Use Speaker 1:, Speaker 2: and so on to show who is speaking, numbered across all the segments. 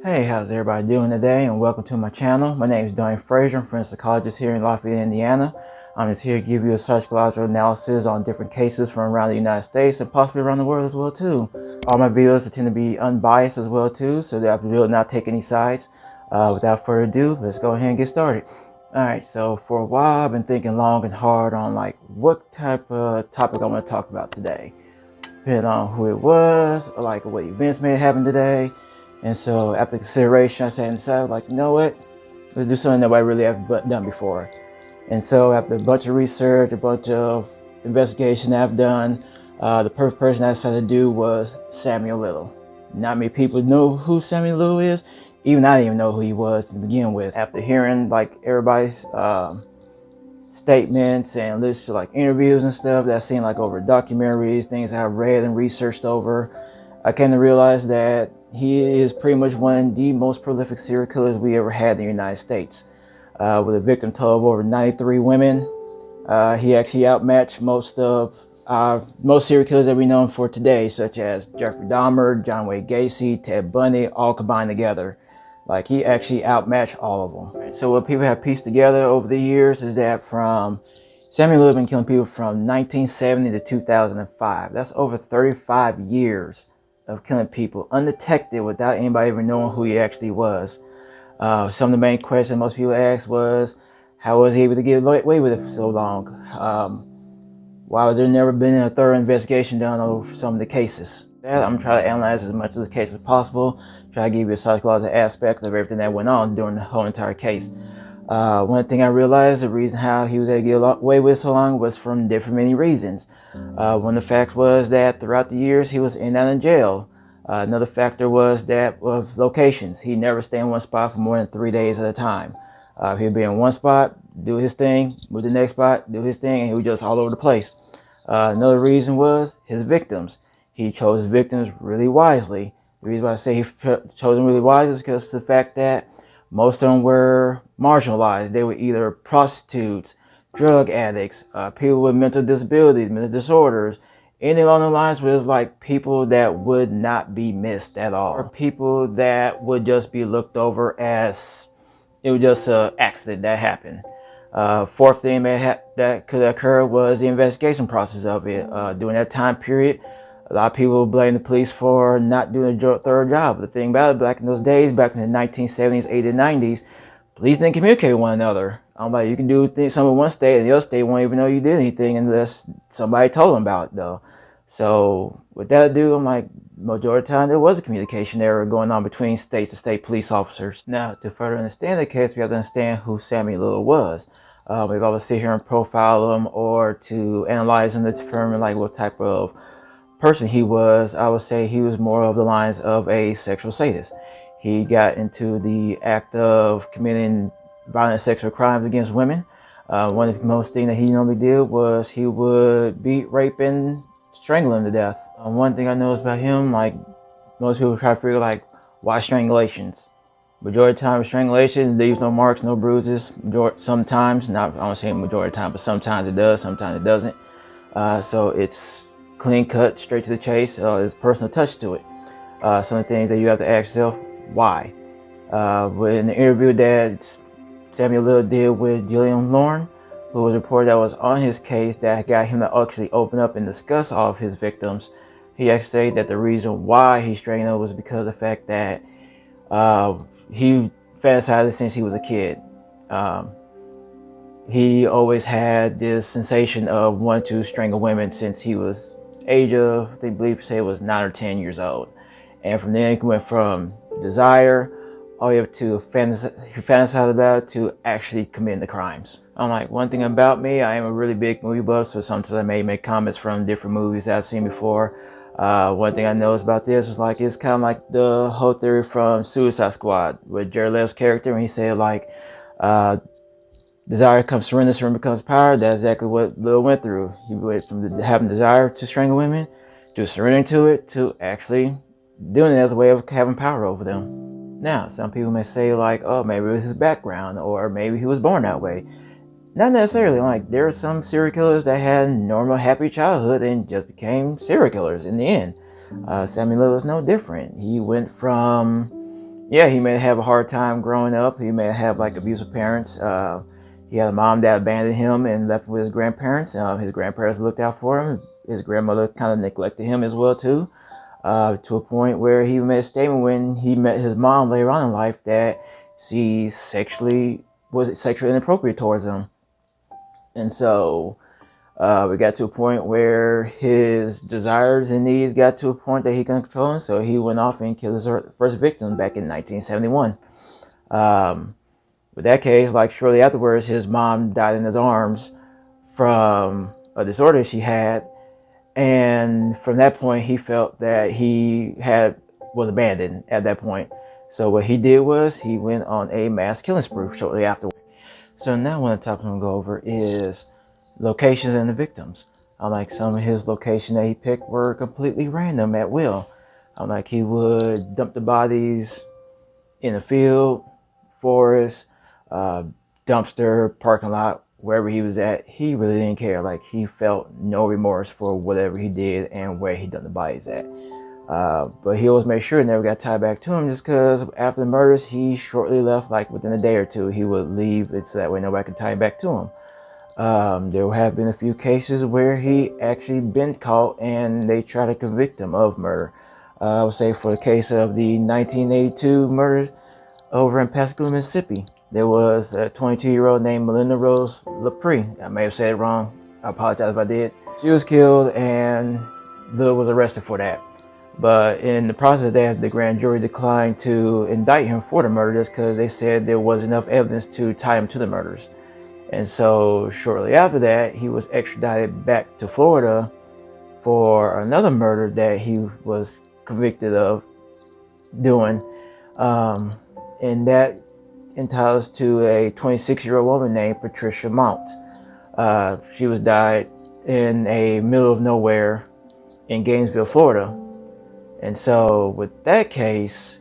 Speaker 1: Hey, how's everybody doing today? And welcome to my channel. My name is Dwayne Frazier. I'm a psychologist here in Lafayette, Indiana. I'm just here to give you a psychological analysis on different cases from around the United States and possibly around the world as well too. All my videos tend to be unbiased as well too, so that I will not take any sides. Without further ado, let's go ahead and get started. Alright, so for a while I've been thinking long and hard on what type of topic I want to talk about today. Depending on who it was, or what events may have happened today. And so after consideration, I sat and decided, you know what? Let's do something nobody really has done before. And so after a bunch of research, a bunch of investigation that I've done, the perfect person I decided to do was Samuel Little. Not many people know who Samuel Little is. Even I didn't even know who he was to begin with. After hearing everybody's statements and lists of interviews and stuff that I've seen over documentaries, things I've read and researched over, I came to realize that he is pretty much one of the most prolific serial killers we ever had in the United States. With a victim total of over 93 women, he actually outmatched most serial killers that we know for today, such as Jeffrey Dahmer, John Wayne Gacy, Ted Bundy, all combined together. He actually outmatched all of them. So what people have pieced together over the years is that from Samuel Little been killing people from 1970 to 2005. That's over 35 years of killing people undetected without anybody even knowing who he actually was. Some of the main questions most people asked was, how was he able to get away with it for so long? Why was there never been a thorough investigation done over some of the cases? I'm trying to analyze as much of the case as possible, try to give you a psychological aspect of everything that went on during the whole entire case. One thing I realized, the reason how he was able to get away with so long was from different many reasons. One of the facts was that throughout the years he was in and out of jail. Another factor was that of locations. He never stayed in one spot for more than 3 days at a time. He'd be in one spot, do his thing, move to the next spot, do his thing, and he was just all over the place. Another reason was his victims. He chose his victims really wisely. The reason why I say he chose them really wisely is because of the fact that most of them were marginalized. They were either prostitutes, drug addicts, people with mental disabilities, mental disorders, anything along the lines where it's people that would not be missed at all, or people that would just be looked over as it was just an accident that happened. Fourth thing that could occur was the investigation process of it. During that time period, a lot of people blame the police for not doing a thorough job. The thing about it, back in those days, back in the 1970s, 80s, and 90s, police didn't communicate with one another. You can do something in one state and the other state won't even know you did anything unless somebody told them about it, though. So with that ado, majority of the time there was a communication error going on between state to state police officers. Now, to further understand the case, we have to understand who Samuel Little was. We've always sit here and profile him or to analyze him to determine what type of person he was. I would say he was more of the lines of a sexual sadist. He got into the act of committing violent sexual crimes against women. One of the most things that he normally did was he would beat, rape, and strangle them to death. One thing I noticed about him, most people try to figure why strangulations. Majority of the time, strangulation leaves no marks, no bruises. Sometimes, not I don't say majority of the time, but sometimes it does, sometimes it doesn't. So it's clean cut, straight to the chase. There's a personal touch to it. Some of the things that you have to ask yourself, why? In the interview that Samuel Little did with Gillian Lauren, who was a reporter that was on his case that got him to actually open up and discuss all of his victims, he actually said that the reason why he strangled them was because of the fact that he fantasized since he was a kid. He always had this sensation of wanting to strangle women since he was age of, they believe say it was 9 or 10 years old. And from then it went from desire all the way up to fantasize about it to actually committing the crimes. One thing about me, I am a really big movie buff, so sometimes I may make comments from different movies that I've seen before. One thing I noticed about this was it's kind of like the whole theory from Suicide Squad with Jared Leto's character when he said desire comes surrender becomes power. That's exactly what Lil went through. He went from having desire to strangle women to surrendering to it to actually doing it as a way of having power over them. Now, some people may say oh, maybe it was his background or maybe he was born that way. Not necessarily. There are some serial killers that had a normal, happy childhood and just became serial killers in the end. Samuel Little was no different. He went from yeah, he may have a hard time growing up. He may have like abusive parents. He had a mom that abandoned him and left with his grandparents. His grandparents looked out for him. His grandmother kind of neglected him as well too, to a point where he made a statement when he met his mom later on in life that she was sexually inappropriate towards him. And so we got to a point where his desires and needs got to a point that he couldn't control them. So he went off and killed his first victim back in 1971. With that case, like shortly afterwards, his mom died in his arms from a disorder she had. And from that point, he felt that was abandoned at that point. So what he did was he went on a mass killing spree shortly afterwards. So now what I'm going to go over is locations and the victims. Like some of his locations that he picked were completely random at will. Like he would dump the bodies in a field, forest, dumpster, parking lot, wherever he was at. He really didn't care. Like he felt no remorse for whatever he did and where he dumped the bodies at. But he always made sure it never got tied back to him, just because after the murders, he shortly left, like within a day or two. He would leave, so that way nobody could tie it back to him. There have been a few cases where he actually been caught and they try to convict him of murder. I would say for the case of the 1982 murders over in Pascagoula, Mississippi, there was a 22-year-old named Melinda Rose LaPree. I may have said it wrong. I apologize if I did. She was killed and Lil was arrested for that. But in the process of that, the grand jury declined to indict him for the murder just because they said there was enough evidence to tie him to the murders. And so shortly after that, he was extradited back to Florida for another murder that he was convicted of doing. And that entitles to a 26-year-old woman named Patricia Mount. She was died in a middle of nowhere in Gainesville, Florida. And so with that case,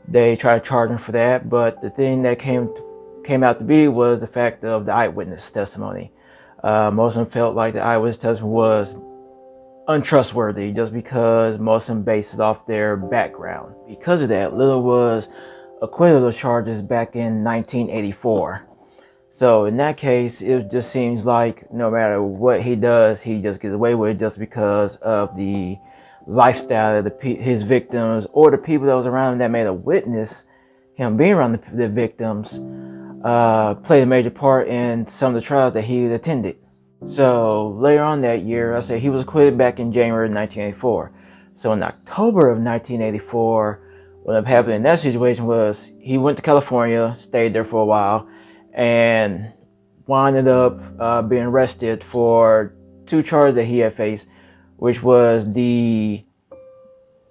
Speaker 1: they tried to charge him for that, but the thing that came out to be was the fact of the eyewitness testimony. Most of them felt like the eyewitness testimony was untrustworthy just because most of them based it off their background. Because of that, Lil was acquitted of those charges back in 1984. So in that case, it just seems like no matter what he does, he just gets away with it just because of the lifestyle of his victims or the people that was around him that made a witness him being around the victims played a major part in some of the trials that he attended. So later on that year, I say he was acquitted back in January of 1984. So in October of 1984, what happened in that situation was he went to California, stayed there for a while, and wound up being arrested for two charges that he had faced, which was the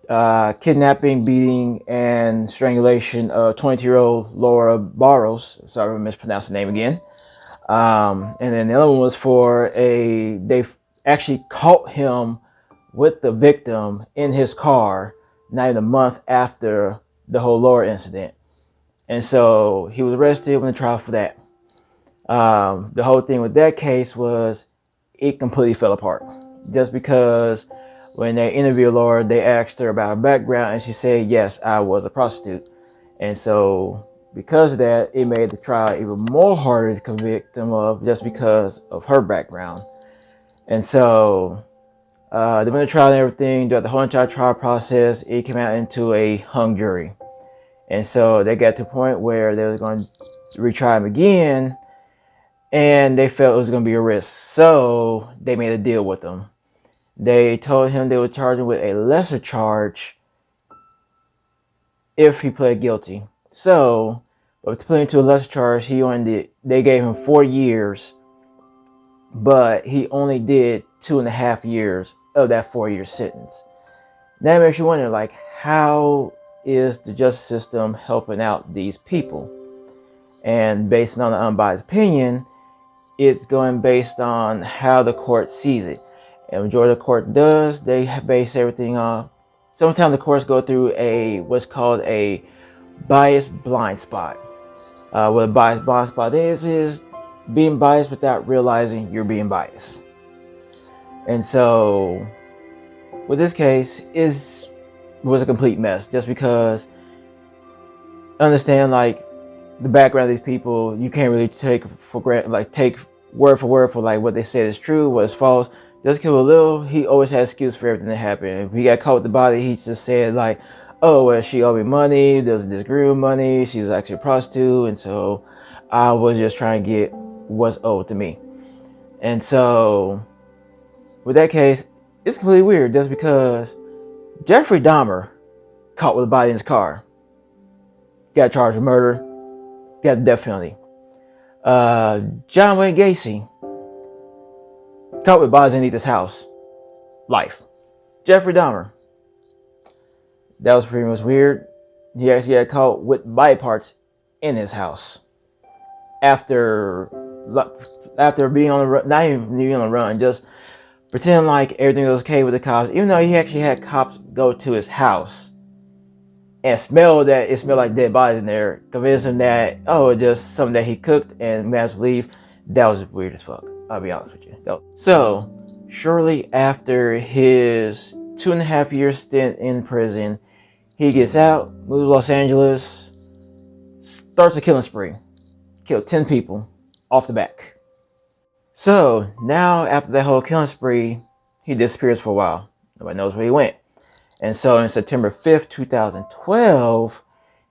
Speaker 1: kidnapping, beating, and strangulation of 22-year-old Laura Barros. Sorry if I mispronounced the name again. And then the other one was they actually caught him with the victim in his car not even a month after the whole Laura incident. And so he was arrested, went to trial for that. The whole thing with that case was it completely fell apart. Just because when they interviewed Laura, they asked her about her background and she said, yes, I was a prostitute. And so because of that, it made the trial even more harder to convict him of just because of her background. And so they went to trial and everything. Throughout the whole entire trial process, it came out into a hung jury. And so they got to a point where they were going to retry him again, and they felt it was going to be a risk. So they made a deal with him. They told him they would charge him with a lesser charge if he pled guilty. So, but to put him to a lesser charge, they gave him 4 years, but he only did 2.5 years of that 4-year sentence. That makes you wonder, like, how is the justice system helping out these people? And based on the unbiased opinion, it's going based on how the court sees it. And majority of the court does, they base everything on. Sometimes the courts go through what's called a biased blind spot. What a biased blind spot is being biased without realizing you're being biased. And so, with this case, it was a complete mess. Just because understand like the background of these people. You can't really take for granted, like take word for word for like what they said is true, what is false. Just Kill Lil, he always had excuse for everything that happened. If he got caught with the body, he just said like, "Oh, well, she owed me money. There was a disagreement with money. She was actually a prostitute, and so I was just trying to get what's owed to me." And so, with that case, it's completely weird just because Jeffrey Dahmer caught with a body in his car, got charged with murder, got the death penalty. John Wayne Gacy caught with bodies underneath his house, life. Jeffrey Dahmer, that was pretty much weird. He actually got caught with body parts in his house after being on the run, not even being on the run, just pretending like everything was okay with the cops, even though he actually had cops go to his house and smell that it smelled like dead bodies in there, convince him that, oh, it's just something that he cooked and managed to leave. That was weird as fuck, I'll be honest with you. So, shortly after his 2.5-year stint in prison, he gets out, moves to Los Angeles, starts a killing spree. Killed 10 people off the back. So, now after that whole killing spree, he disappears for a while. Nobody knows where he went. And so on September 5th, 2012,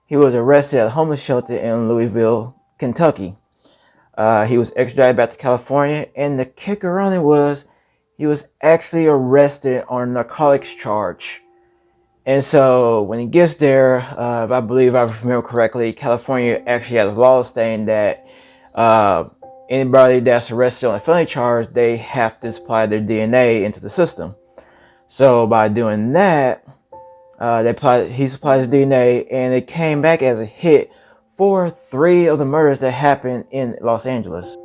Speaker 1: he was arrested at a homeless shelter in Louisville, Kentucky. He was extradited back to California, and the kicker on it was he was actually arrested on a narcotics charge. And so when he gets there, if I remember correctly, California actually has a law saying that anybody that's arrested on a felony charge, they have to supply their DNA into the system. So by doing that, he supplied his DNA, and it came back as a hit for 3 of the murders that happened in Los Angeles.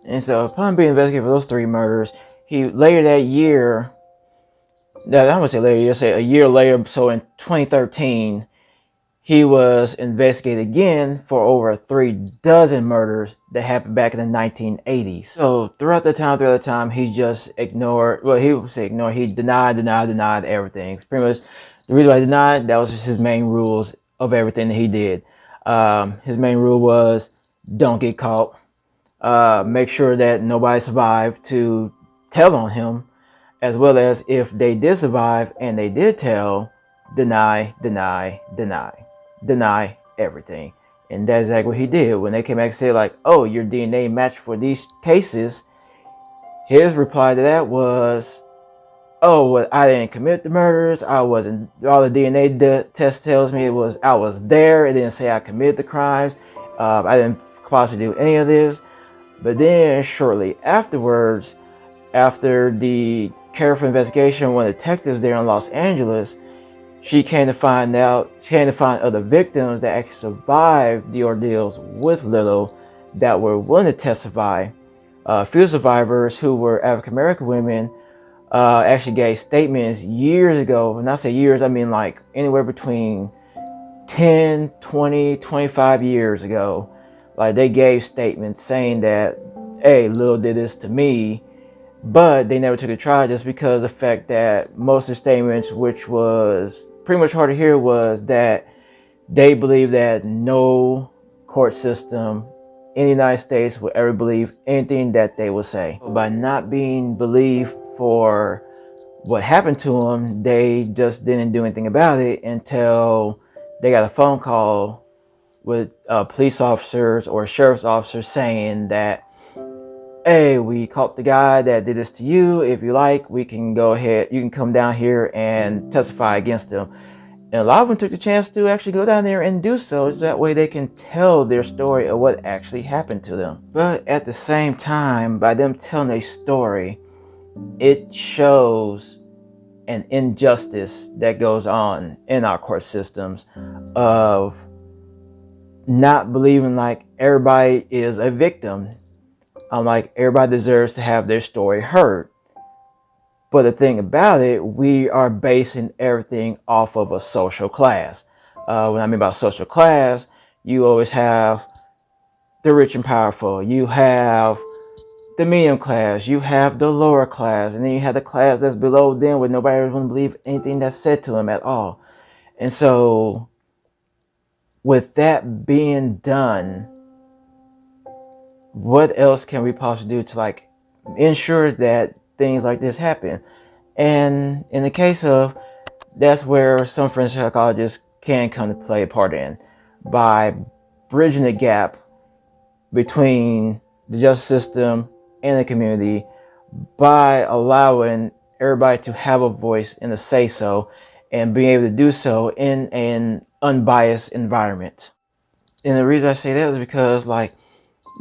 Speaker 1: And so upon being investigated for those 3 murders, he later that year, I'm gonna say later, say a year later, so in 2013, he was investigated again for over 3 dozen murders that happened back in the 1980s. So throughout the time, he just ignored, well, he would say ignore, he denied everything. Pretty much the reason why he denied, that was just his main rules of everything that he did. His main rule was don't get caught. Make sure that nobody survived to tell on him, as well as if they did survive and they did tell, deny everything. And that's exactly what he did. When they came back and said like, oh, your DNA matched for these cases, his reply to that was, oh, well, I didn't commit the murders. I wasn't. All the DNA test tells me I was there. It didn't say I committed the crimes. I didn't possibly do any of this. But then shortly afterwards, after the careful investigation, when detectives there in Los Angeles, she came to find other victims that actually survived the ordeals with Lil that were willing to testify. A few survivors who were African American women actually gave statements years ago. When I say years, I mean like anywhere between 10, 20, 25 years ago. Like they gave statements saying that, hey, Lil did this to me, but they never took a trial just because of the fact that most of the statements, which was pretty much hard to hear, was that they believe that no court system in the United States would ever believe anything that they would say. By not being believed for what happened to them, they just didn't do anything about it until they got a phone call with police officers or sheriff's officers saying that, hey, we caught the guy that did this to you. If you like, we can go ahead. You can come down here and testify against him. And a lot of them took the chance to actually go down there and do so. So that way they can tell their story of what actually happened to them. But at the same time, by them telling their story, it shows an injustice that goes on in our court systems of not believing like everybody is a victim. Like everybody deserves to have their story heard. But the thing about it, we are basing everything off of a social class. When I mean by social class, you always have the rich and powerful. You have the medium class. You have the lower class. And then you have the class that's below them where nobody ever going to believe anything that's said to them at all. And so with that being done, what else can we possibly do to like ensure that things like this happen? And in the case of, that's where some forensic psychologists can come to play a part in, by bridging the gap between the justice system and the community, by allowing everybody to have a voice and a say so, and being able to do so in an unbiased environment. And the reason I say that is because, like,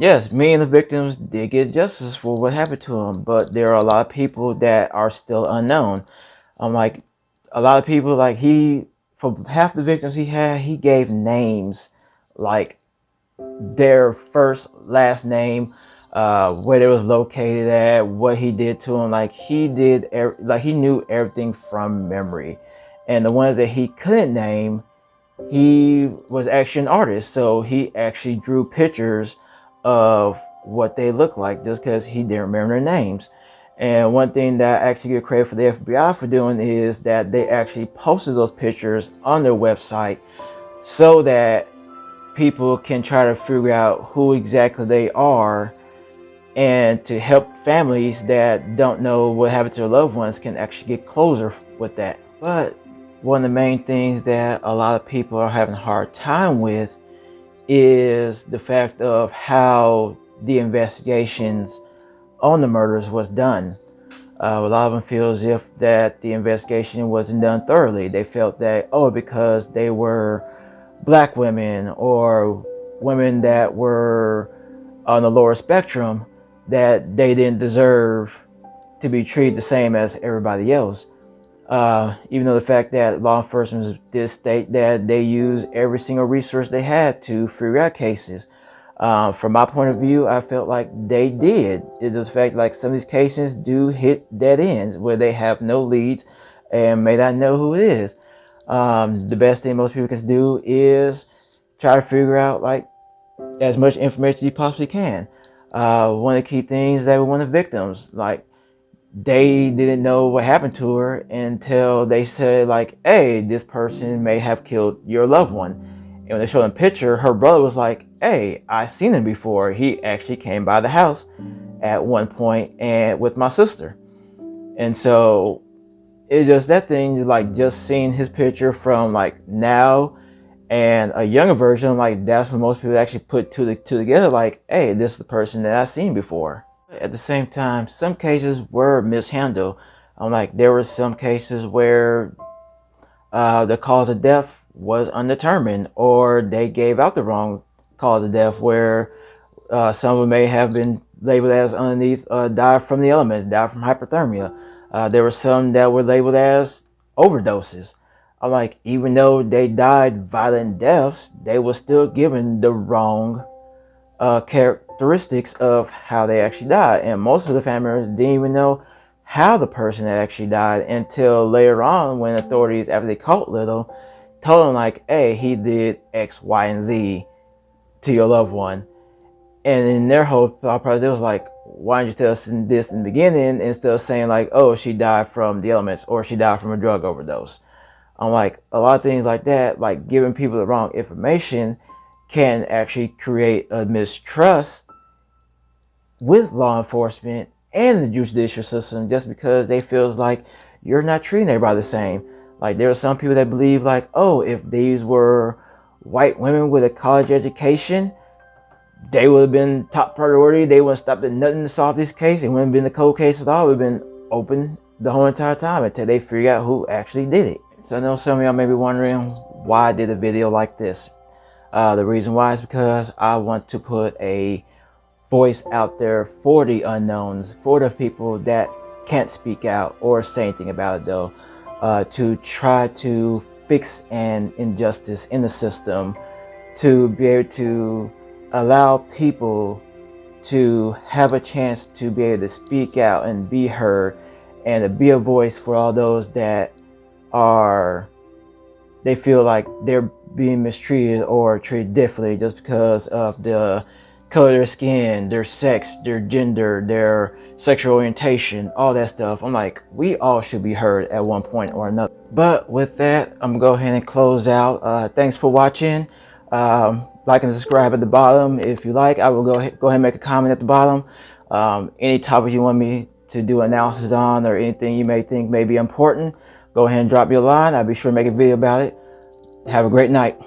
Speaker 1: yes, me and the victims did get justice for what happened to them, but there are a lot of people that are still unknown. Like, a lot of people, like, for half the victims he gave names, like their first, last name, where it was located at, what he did to them. Like, he knew everything from memory. And the ones that he couldn't name, he was actually an artist, so he actually drew pictures of what they look like just because he didn't remember their names. And one thing that I actually get credit for the FBI for doing is that they actually posted those pictures on their website so that people can try to figure out who exactly they are, and to help families that don't know what happened to their loved ones can actually get closure with that. But one of the main things that a lot of people are having a hard time with is the fact of how the investigations on the murders was done. A lot of them feel as if that the investigation wasn't done thoroughly. They felt that, because they were black women or women that were on the lower spectrum, that they didn't deserve to be treated the same as everybody else. Even though the fact that law enforcement did state that they use every single resource they had to figure out cases. From my point of view, I felt like they did. It's just the fact, like, some of these cases do hit dead ends where they have no leads and may not know who it is. The best thing most people can do is try to figure out, like, as much information as you possibly can. One of the key things that one of the victims, like, they didn't know what happened to her until they said, like, hey, this person may have killed your loved one. And when they showed a picture, her brother was like, hey, I've seen him before. He actually came by the house at one point and with my sister. And so it's just that thing, like, just seeing his picture from like now and a younger version, like, that's when most people actually put two together, like, hey, this is the person that I've seen before. At the same time, some cases were mishandled. Like, there were some cases where the cause of death was undetermined, or they gave out the wrong cause of death, where some of them may have been labeled as underneath died from the elements, died from hypothermia. There were some that were labeled as overdoses. Like, even though they died violent deaths, they were still given the wrong characteristics of how they actually died. And most of the family members didn't even know how the person had actually died until later on, when authorities, after they caught Little, told them, like, hey, he did X, Y, and Z to your loved one. And in their whole thought process, it was like, why didn't you tell us this in the beginning, instead of saying, like, oh, she died from the elements, or she died from a drug overdose. Like, a lot of things like that, like giving people the wrong information, can actually create a mistrust with law enforcement and the judicial system, just because they feel like you're not treating everybody the same. Like, there are some people that believe, like, oh, if these were white women with a college education, they would have been top priority. They wouldn't stop at nothing to solve this case. It wouldn't have been the cold case at all. It would have been open the whole entire time until they figure out who actually did it. So I know some of y'all may be wondering why I did a video like this. The reason why is because I want to put a voice out there for the unknowns, for the people that can't speak out or say anything about it, though, to try to fix an injustice in the system, to be able to allow people to have a chance to be able to speak out and be heard, and to be a voice for all those that they feel like they're being mistreated or treated differently just because of the color of their skin, their sex, their gender, their sexual orientation, all that stuff. I'm like, we all should be heard at one point or another. But with that, I'm gonna go ahead and close out. Thanks for watching. Like and subscribe at the bottom if you like. I will go ahead and make a comment at the bottom. Any topic you want me to do analysis on, or anything you may think may be important, go ahead and drop me a line. I'll be sure to make a video about it. Have a great night.